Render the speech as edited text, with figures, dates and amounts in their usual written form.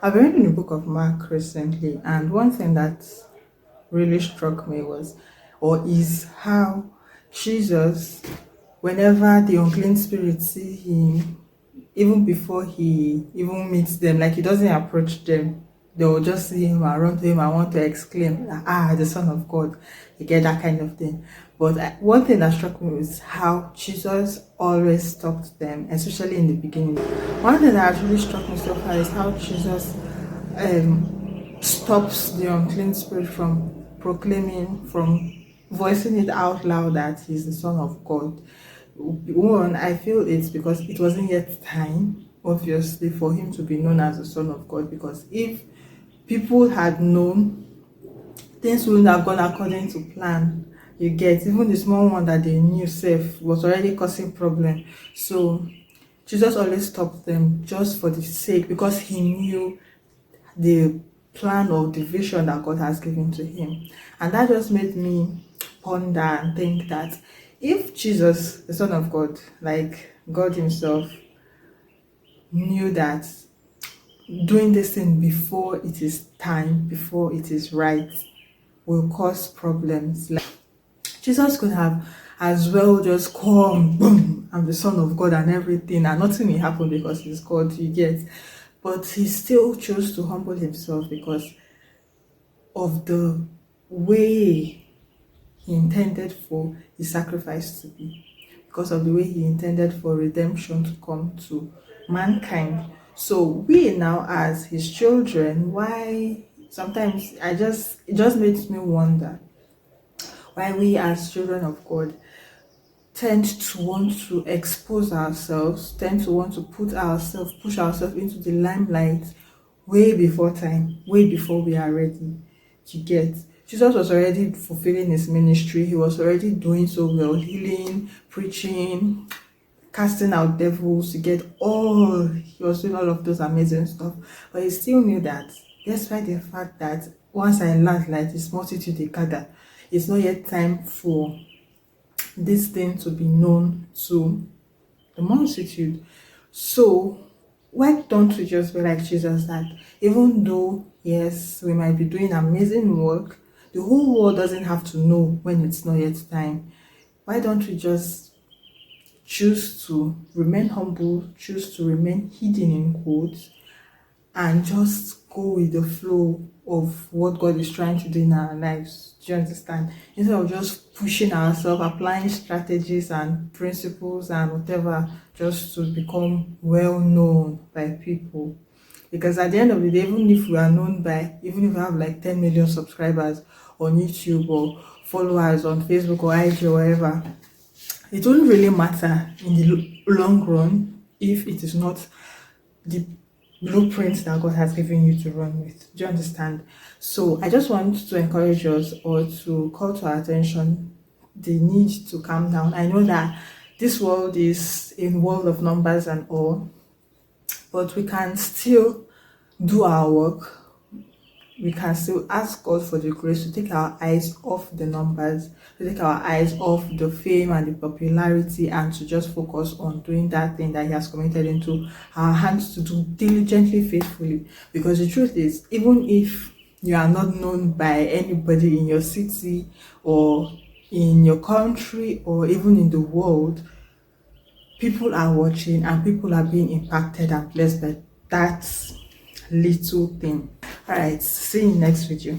I've been reading the book of Mark recently, and one thing that really struck me was, or is, how Jesus, whenever the unclean spirits see him, even before he even meets them, like he doesn't approach them, they will just see him and run to him and want to exclaim, "Ah, the Son of God!" You get that kind of thing. But one thing that struck me was how Jesus always stopped them, especially in the beginning. One thing that really struck me so far is how Jesus stops the unclean spirit from proclaiming, from voicing it out loud that he's the Son of God. One, I feel it's because it wasn't yet time, obviously, for him to be known as the Son of God. Because if people had known, things wouldn't have gone according to plan. You get, even the small one that they knew safe was already causing problem. So Jesus always stopped them just for the sake, because he knew the plan or the vision that God has given to him. And that just made me ponder and think that if Jesus, the Son of God, like God Himself, knew that doing this thing before it is time, before it is right, will cause problems, like Jesus could have as well just come, boom, I'm the Son of God and everything, and nothing will happen because He's God, you get. But He still chose to humble Himself because of the way He intended for His sacrifice to be, because of the way He intended for redemption to come to mankind. So we now, as His children, why sometimes it just makes me wonder why we as children of God tend to want to expose ourselves, tend to want to push ourselves into the limelight way before time, way before we are ready to get. Jesus was already fulfilling his ministry. He was already doing so well, healing, preaching, casting out devils, to get all, he was doing all of those amazing stuff. But he still knew that, despite the fact that once I land like this multitude they gather, it's not yet time for this thing to be known to the multitude. So why don't we just be like Jesus, that even though yes, we might be doing amazing work, the whole world doesn't have to know when it's not yet time. Why don't we just choose to remain humble, choose to remain hidden in quotes, and just go with the flow of what God is trying to do in our lives? Do you understand? Instead of just pushing ourselves, applying strategies and principles and whatever just to become well known by people. Because at the end of the day, even if we are known by, even if we have like 10 million subscribers on YouTube or followers on Facebook or IG or wherever, it won't really matter in the long run if it is not the blueprint that God has given you to run with. Do you understand? So I just want to encourage us, or to call to our attention, the need to calm down. I know that this world is a world of numbers and all, but we can still do our work. We can still ask God for the grace to take our eyes off the numbers, to take our eyes off the fame and the popularity, and to just focus on doing that thing that He has committed into our hands to do diligently, faithfully. Because the truth is, even if you are not known by anybody in your city or in your country or even in the world, people are watching and people are being impacted and blessed by that little thing. All right, see you in next video.